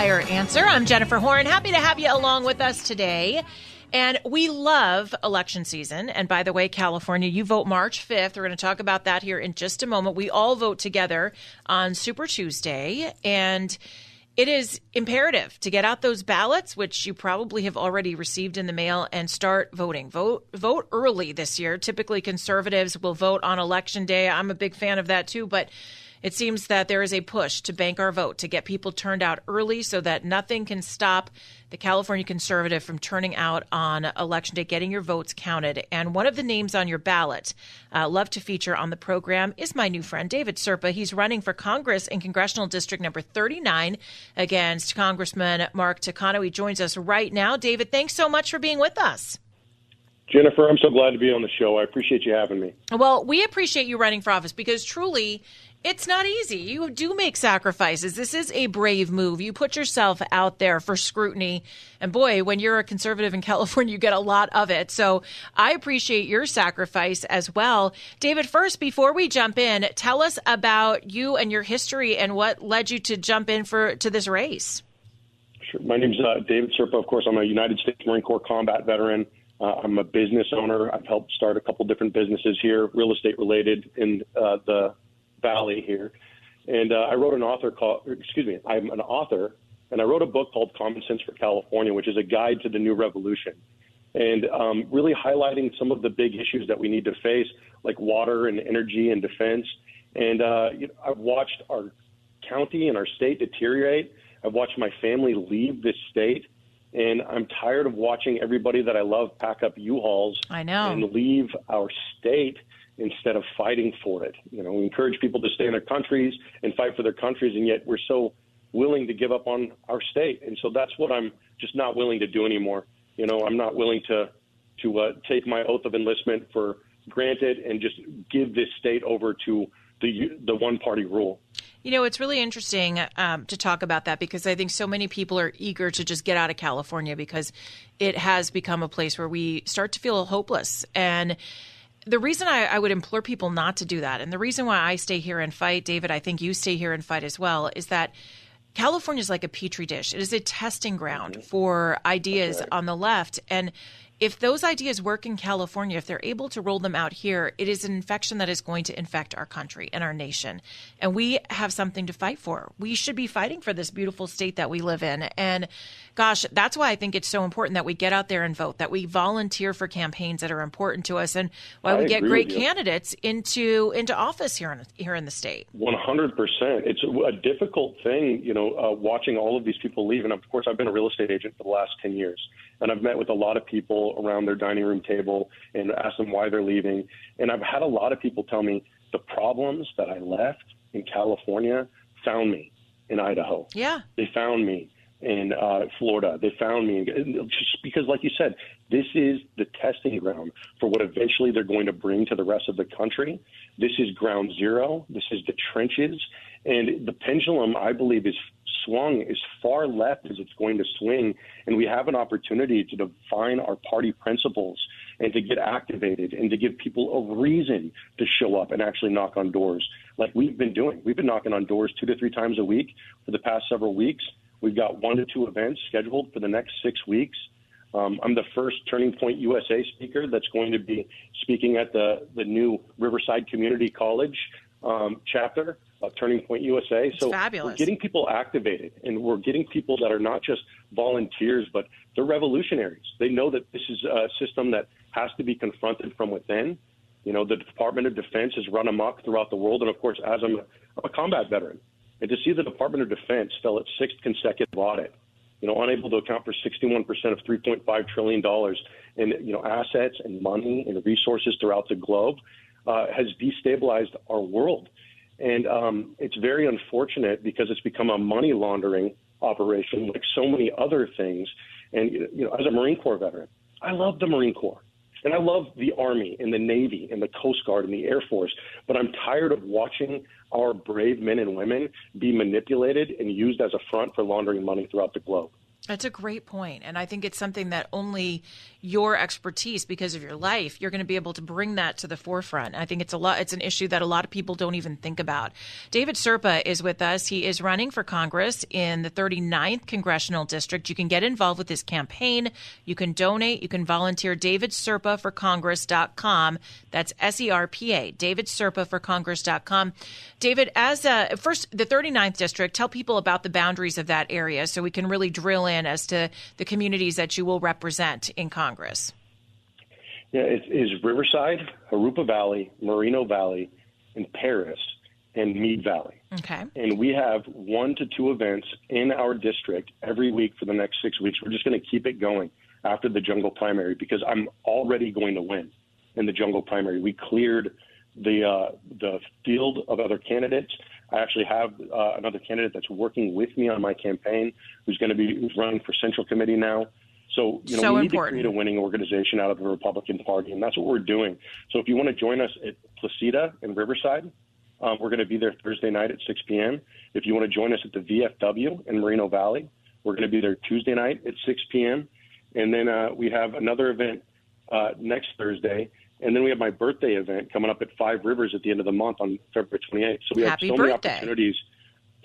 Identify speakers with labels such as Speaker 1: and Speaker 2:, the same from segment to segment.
Speaker 1: Entire Answer. I'm Jennifer Horn. Happy to have you along with us today. And we love election season. And by the way, California, you vote March 5th. We're going to talk about that here in just a moment. We all vote together on Super Tuesday. And it is imperative to get out those ballots, which you probably have already received in the mail, and start voting. Vote early this year. Typically, conservatives will vote on Election Day. I'm a big fan of that, too. But it seems that there is a push to bank our vote, to get people turned out early so that nothing can stop the California conservative from turning out on Election Day, getting your votes counted. And one of the names on your ballot, love to feature on the program, is my new friend, David Serpa. He's running for Congress in Congressional District number 39 against Congressman Mark Takano. He joins us right now. David, thanks so much for being with us.
Speaker 2: Jennifer, I'm so glad to be on the show. I appreciate you having me.
Speaker 1: Well, we appreciate you running for office because truly, it's not easy. You do make sacrifices. This is a brave move. You put yourself out there for scrutiny. And boy, when you're a conservative in California, you get a lot of it. So I appreciate your sacrifice as well. David, first, before we jump in, tell us about you and your history and what led you to jump in to this race.
Speaker 2: Sure. My name's David Serpa. Of course, I'm a United States Marine Corps combat veteran. I'm a business owner. I've helped start a couple different businesses here, real estate related in the Valley here. And I'm an author, and I wrote a book called Common Sense for California, which is a guide to the new revolution, and really highlighting some of the big issues that we need to face, like water and energy and defense. And I've watched our county and our state deteriorate. I've watched my family leave this state. And I'm tired of watching everybody that I love pack up U-Hauls and leave our state instead of fighting for it. You know, we encourage people to stay in their countries and fight for their countries, and yet we're so willing to give up on our state. And so that's what I'm just not willing to do anymore. You know, I'm not willing to take my oath of enlistment for granted and just give this state over to the one-party rule.
Speaker 1: You know, it's really interesting to talk about that because I think so many people are eager to just get out of California because it has become a place where we start to feel hopeless. And the reason I would implore people not to do that, and the reason why I stay here and fight, David, I think you stay here and fight as well, is that California is like a petri dish. It is a testing ground for ideas on the left. And if those ideas work in California, if they're able to roll them out here, it is an infection that is going to infect our country and our nation. And we have something to fight for. We should be fighting for this beautiful state that we live in. And gosh, that's why I think it's so important that we get out there and vote, that we volunteer for campaigns that are important to us, and why we get great candidates into office here in the state.
Speaker 2: 100%. It's a difficult thing, watching all of these people leave. And of course, I've been a real estate agent for the last 10 years. And I've met with a lot of people around their dining room table and asked them why they're leaving. And I've had a lot of people tell me the problems that I left in California found me in Idaho.
Speaker 1: Yeah.
Speaker 2: They found me in Florida. They found me just because, like you said, this is the testing ground for what eventually they're going to bring to the rest of the country. This is ground zero. This is the trenches. And the pendulum, I believe, is swung as far left as it's going to swing. And we have an opportunity to define our party principles and to get activated and to give people a reason to show up and actually knock on doors like we've been doing. We've been knocking on doors 2 to 3 times a week for the past several weeks. We've got 1 to 2 events scheduled for the next 6 weeks. I'm the first Turning Point USA speaker that's going to be speaking at the new Riverside Community College chapter of Turning Point USA. So
Speaker 1: fabulous.
Speaker 2: We're getting people activated, and we're getting people that are not just volunteers, but they're revolutionaries. They know that this is a system that has to be confronted from within. You know, the Department of Defense has run amok throughout the world. And of course, as I'm a combat veteran, and to see the Department of Defense fell its 6th consecutive audit, unable to account for 61% of $3.5 trillion in, assets and money and resources throughout the globe, has destabilized our world. And it's very unfortunate because it's become a money laundering operation like so many other things. And, as a Marine Corps veteran, I love the Marine Corps. And I love the Army and the Navy and the Coast Guard and the Air Force. But I'm tired of watching our brave men and women be manipulated and used as a front for laundering money throughout the globe.
Speaker 1: That's a great point. And I think it's something that only your expertise, because of your life, you're going to be able to bring that to the forefront. I think it's an issue that a lot of people don't even think about. David Serpa is with us. He is running for Congress in the 39th Congressional District. You can get involved with his campaign. You can donate. You can volunteer. DavidSerpaForCongress.com. That's SERPA, DavidSerpaForCongress.com. David, as first, the 39th District, tell people about the boundaries of that area so we can really drill in as to the communities that you will represent in Congress.
Speaker 2: Yeah, it is Riverside, Harupa Valley, Moreno Valley, and Paris, and Meade Valley.
Speaker 1: Okay.
Speaker 2: And we have 1 to 2 events in our district every week for the next 6 weeks. We're just going to keep it going after the jungle primary because I'm already going to win in the jungle primary. We cleared the field of other candidates. I actually have another candidate that's working with me on my campaign who's running for Central Committee now. So, we need to create a winning organization out of the Republican Party, and that's what we're doing. So if you want to join us at Placida in Riverside, we're going to be there Thursday night at 6 p.m. If you want to join us at the VFW in Moreno Valley, we're going to be there Tuesday night at 6 p.m. And then we have another event next Thursday. And then we have my birthday event coming up at Five Rivers at the end of the month on February 28th. So we have many opportunities.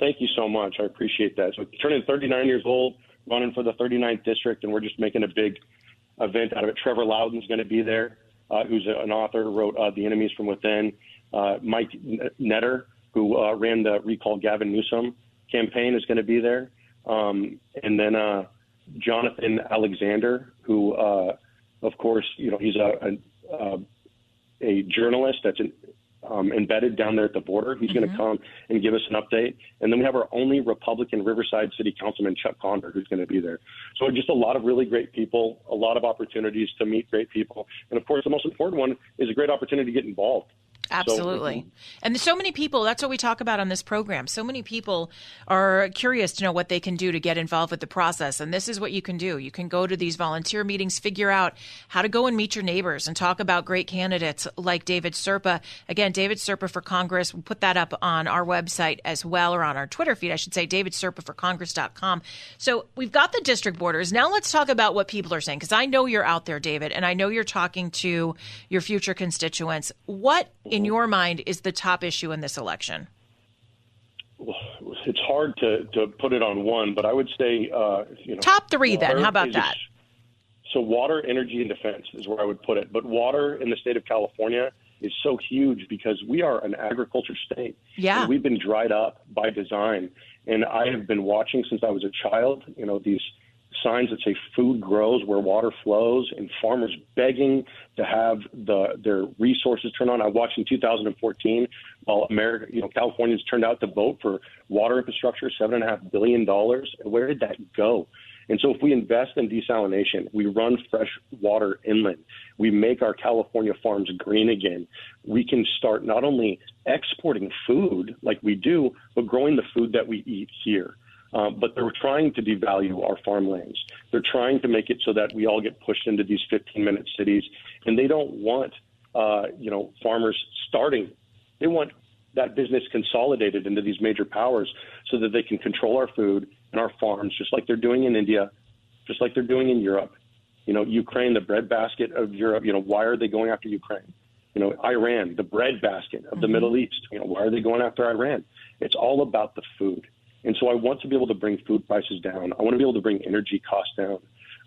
Speaker 2: Thank you so much. I appreciate that. So turning 39 years old, running for the 39th district, and we're just making a big event out of it. Trevor Loudon's going to be there, who's an author, wrote The Enemies from Within. Mike Netter, who ran the Recall Gavin Newsom campaign, is going to be there. And then Jonathan Alexander, who, of course, he's a journalist that's embedded down there at the border. He's going to come and give us an update. And then we have our only Republican Riverside City Councilman, Chuck Conder, who's going to be there. So just a lot of really great people, a lot of opportunities to meet great people. And, of course, the most important one is a great opportunity to get involved.
Speaker 1: Absolutely. And so many people, that's what we talk about on this program. So many people are curious to know what they can do to get involved with the process. And this is what you can do. You can go to these volunteer meetings, figure out how to go and meet your neighbors and talk about great candidates like David Serpa. Again, David Serpa for Congress. We'll put that up on our website as well, or on our Twitter feed, I should say, DavidSerpaForCongress.com. So we've got the district borders. Now let's talk about what people are saying, because I know you're out there, David, and I know you're talking to your future constituents. What, in your mind, is the top issue in this election?
Speaker 2: Well, it's hard to put it on one, but I would say,
Speaker 1: top three then. How about that?
Speaker 2: So water, energy, and defense is where I would put it. But water in the state of California is so huge because we are an agriculture state.
Speaker 1: Yeah.
Speaker 2: And we've been dried up by design. And I have been watching since I was a child, these signs that say food grows where water flows, and farmers begging to have their resources turned on. I watched in 2014 while Californians turned out to vote for water infrastructure, $7.5 billion. And where did that go? And so if we invest in desalination, we run fresh water inland, we make our California farms green again, we can start not only exporting food like we do, but growing the food that we eat here. But they're trying to devalue our farmlands. They're trying to make it so that we all get pushed into these 15-minute cities. And they don't want, farmers starting. They want that business consolidated into these major powers so that they can control our food and our farms, just like they're doing in India, just like they're doing in Europe. Ukraine, the breadbasket of Europe. Why are they going after Ukraine? Iran, the breadbasket of the Middle East. Why are they going after Iran? It's all about the food. And so I want to be able to bring food prices down. I want to be able to bring energy costs down.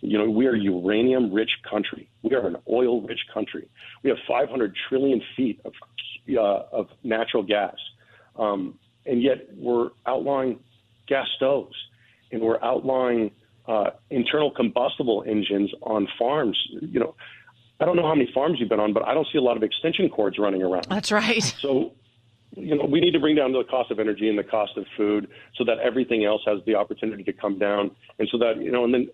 Speaker 2: We are a uranium-rich country. We are an oil-rich country. We have 500 trillion feet of natural gas. And yet we're outlawing gas stoves, and we're outlawing internal combustible engines on farms. I don't know how many farms you've been on, but I don't see a lot of extension cords running around.
Speaker 1: That's right.
Speaker 2: So we need to bring down the cost of energy and the cost of food so that everything else has the opportunity to come down. And so that, and then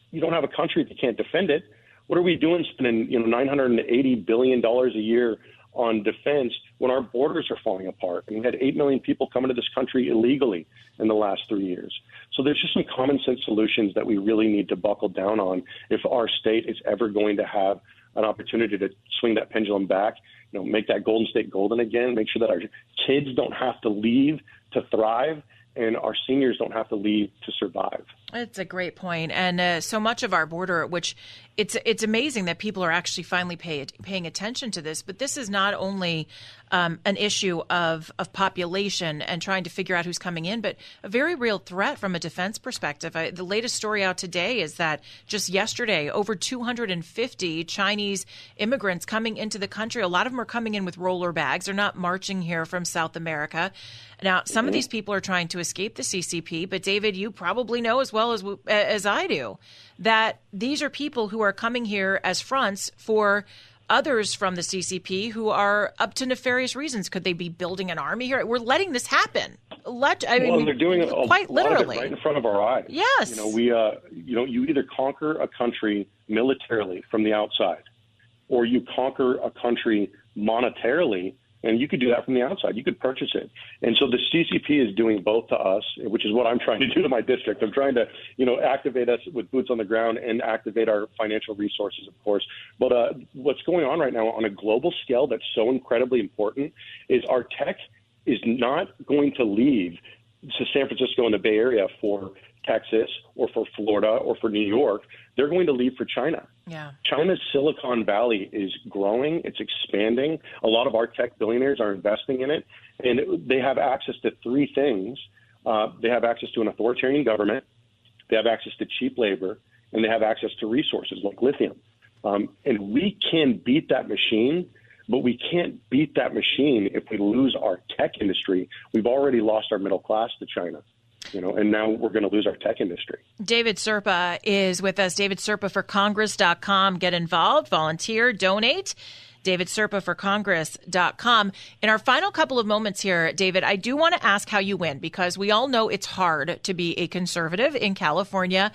Speaker 2: you don't have a country that can't defend it. What are we doing spending, $980 billion a year on defense when our borders are falling apart? And we had 8 million people come into this country illegally in the last 3 years. So there's just some common sense solutions that we really need to buckle down on if our state is ever going to have an opportunity to swing that pendulum back, make that Golden State golden again, make sure that our kids don't have to leave to thrive and our seniors don't have to leave to survive.
Speaker 1: It's a great point. And so much of our border, which it's amazing that people are actually finally paying attention to this. But this is not only an issue of population and trying to figure out who's coming in, but a very real threat from a defense perspective. The latest story out today is that just yesterday, over 250 Chinese immigrants coming into the country. A lot of them are coming in with roller bags. They're not marching here from South America. Now, some of these people are trying to escape the CCP, but David, you probably know as well as I do that these are people who are coming here as fronts for others from the CCP who are up to nefarious reasons. Could they be building an army here? We're letting this happen.
Speaker 2: They're doing it
Speaker 1: quite literally
Speaker 2: right in front of our eyes.
Speaker 1: Yes.
Speaker 2: You either conquer a country militarily from the outside, or you conquer a country monetarily. And you could do that from the outside. You could purchase it. And so the CCP is doing both to us, which is what I'm trying to do to my district. I'm trying to, activate us with boots on the ground and activate our financial resources, of course. But what's going on right now on a global scale that's so incredibly important is our tech is not going to leave to San Francisco and the Bay Area for Texas or for Florida or for New York. They're going to leave for China.
Speaker 1: Yeah. China's
Speaker 2: Silicon Valley is growing. It's expanding. A lot of our tech billionaires are investing in it, and they have access to three things. They have access to an authoritarian government. They have access to cheap labor, and they have access to resources like lithium. And we can beat that machine, but we can't beat that machine if we lose our tech industry. We've already lost our middle class to China. And now we're going to lose our tech industry.
Speaker 1: David Serpa is with us. David Serpa for Congress.com. Get involved, volunteer, donate. David Serpa for Congress.com. In our final couple of moments here, David, I do want to ask how you win, because we all know it's hard to be a conservative in California,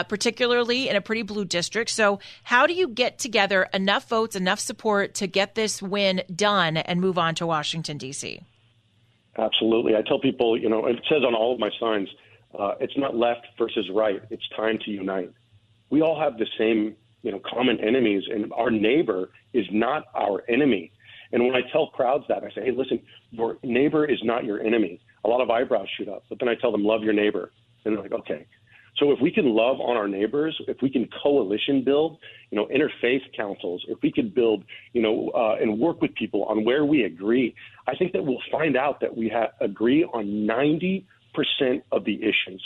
Speaker 1: particularly in a pretty blue district. So how do you get together enough votes, enough support to get this win done and move on to Washington, D.C.?
Speaker 2: Absolutely. I tell people, it says on all of my signs, it's not left versus right. It's time to unite. We all have the same, common enemies, and our neighbor is not our enemy. And when I tell crowds that, I say, hey, listen, your neighbor is not your enemy. A lot of eyebrows shoot up, but then I tell them, love your neighbor. And they're like, okay. So if we can love on our neighbors, if we can coalition build, interfaith councils, if we could build, and work with people on where we agree, I think that we'll find out that we agree on 90% of the issues,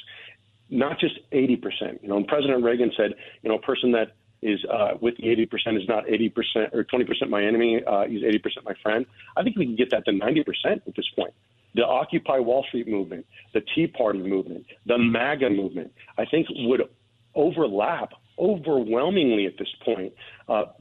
Speaker 2: not just 80%. And President Reagan said, a person that is with the 80% is not 80% or 20% my enemy, he's 80% my friend. I think we can get that to 90% at this point. The Occupy Wall Street movement, the Tea Party movement, the MAGA movement, I think would overlap overwhelmingly at this point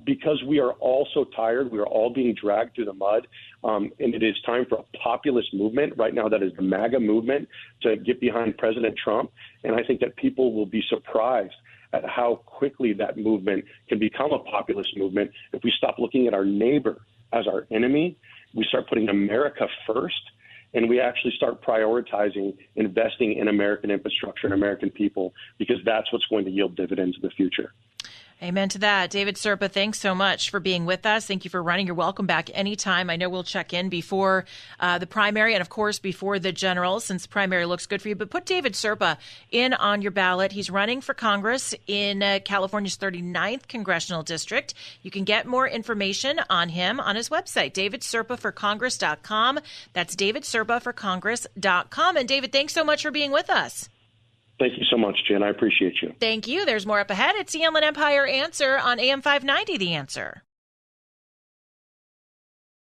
Speaker 2: because we are all so tired. We are all being dragged through the mud, and it is time for a populist movement. Right now, that is the MAGA movement to get behind President Trump, and I think that people will be surprised at how quickly that movement can become a populist movement if we stop looking at our neighbor as our enemy, we start putting America first, and we actually start prioritizing investing in American infrastructure and American people, because that's what's going to yield dividends in the future.
Speaker 1: Amen to that. David Serpa, thanks so much for being with us. Thank you for running. You're welcome back anytime. I know we'll check in before the primary and, of course, before the general, since primary looks good for you. But put David Serpa in on your ballot. He's running for Congress in California's 39th Congressional District. You can get more information on him on his website, davidserpaforcongress.com. That's davidserpaforcongress.com. And, David, thanks so much for being with us.
Speaker 2: Thank you so much, Jen. I appreciate you.
Speaker 1: Thank you. There's more up ahead. It's the Inland Empire Answer on AM 590, The Answer.